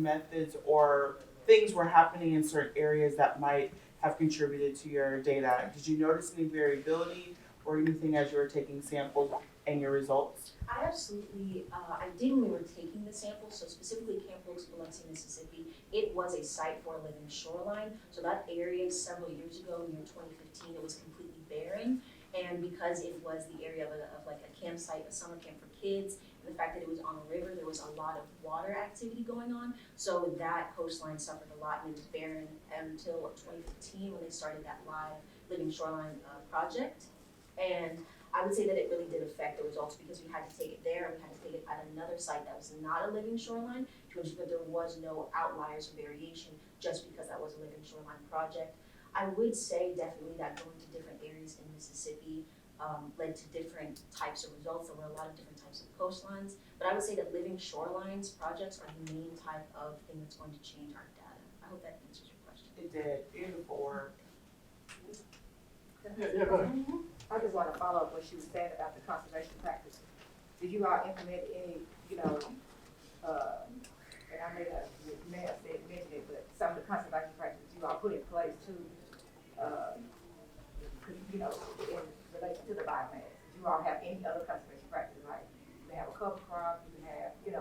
methods or things were happening in certain areas that might have contributed to your data? Did you notice any variability or anything as you were taking samples and your results? I absolutely, I did when we were taking the samples, so specifically Camp Wilkes, Biloxi, Mississippi, it was a site for a living shoreline. So that area several years ago, near 2015, it was completely barren. And because it was the area of like a campsite, a summer camp for kids, and the fact that it was on a river, there was a lot of water activity going on. So that coastline suffered a lot and it was barren until 2015 when they started that live living shoreline project. And I would say that it really did affect the results because we had to take it there and we had to take it at another site that was not a living shoreline to ensure that there was no outliers or variation just because that was a living shoreline project. I would say definitely that going to different areas in Mississippi led to different types of results. There were a lot of different types of coastlines, but I would say that living shorelines projects are the main type of thing that's going to change our data. I hope that answers your question. It did. Beautiful work. Yeah, go ahead. I just want to follow up what she was saying about the conservation practices. Did you all implement any, and I may have mentioned it, but some of the conservation practices you all put in place to, in relation to the biomass? Did you all have any other conservation practices, like you can have a cover crop, you can have, you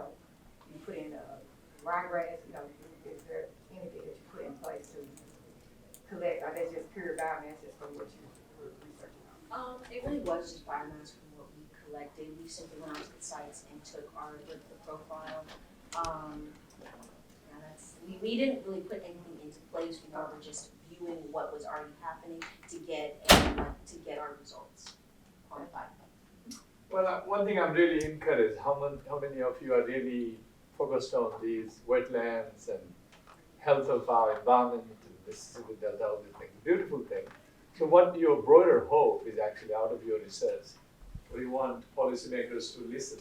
put in ryegrass, is there anything that you put in place to collect, or that's just pure biomass just from what you were researching on? It really was just biomass from what we collected. We simply went out to the sites and took the profile. We didn't really put anything into place. We were just viewing what was already happening to get our results quantified. Well, one thing I'm really encouraged, how many of you are really focused on these wetlands and health of our environment and Mississippi Delta, all these things, beautiful thing. So what your broader hope is actually out of your research? We want policymakers to listen.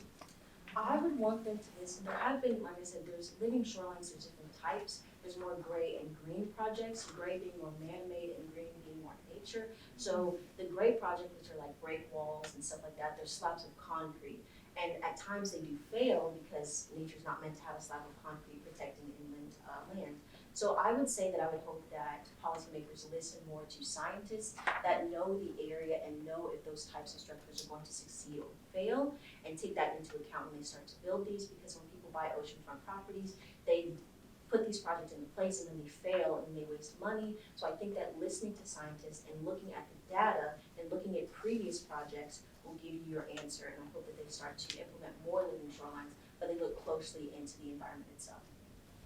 I would want them to listen. There have been, like I said, there's living shorelines, there's different types. There's more gray and green projects, gray being more man-made and green being more nature. So the gray projects, which are like break walls and stuff like that, they're slabs of concrete. And at times they do fail because nature's not meant to have a slab of concrete protecting inland land. So I would say that I would hope that policymakers listen more to scientists that know the area and know if those types of structures are going to succeed or fail, and take that into account when they start to build these, because when people buy oceanfront properties, they put these projects into place and then they fail and they waste money. So I think that listening to scientists and looking at the data and looking at previous projects will give you your answer, and I hope that they start to implement more living shorelines, but they look closely into the environment itself.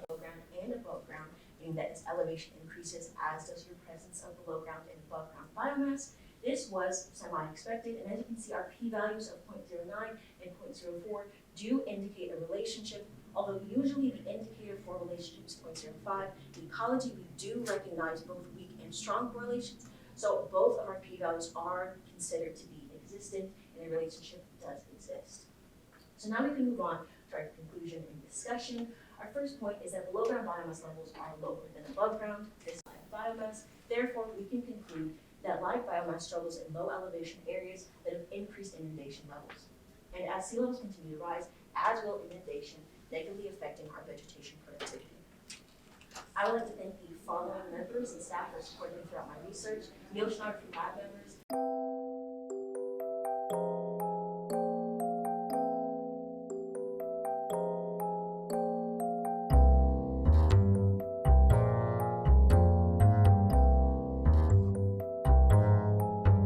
Below ground and above ground, meaning that as elevation increases, as does your presence of below ground and above ground biomass. This was semi-expected, and as you can see, our p-values of 0.09 and 0.04 do indicate a relationship, although usually the indicator for a relationship is 0.05. In ecology, we do recognize both weak and strong correlations, so both of our p-values are considered to be existent, and a relationship does exist. So now we can move on to our conclusion and discussion. Our first point is that below ground biomass levels are lower than above ground. This is live biomass. Therefore, we can conclude that live biomass struggles in low elevation areas that have increased inundation levels. And as sea levels continue to rise, as will inundation, negatively affecting our vegetation productivity. I would like to thank the following members and staff for supporting me throughout my research: the oceanography lab members,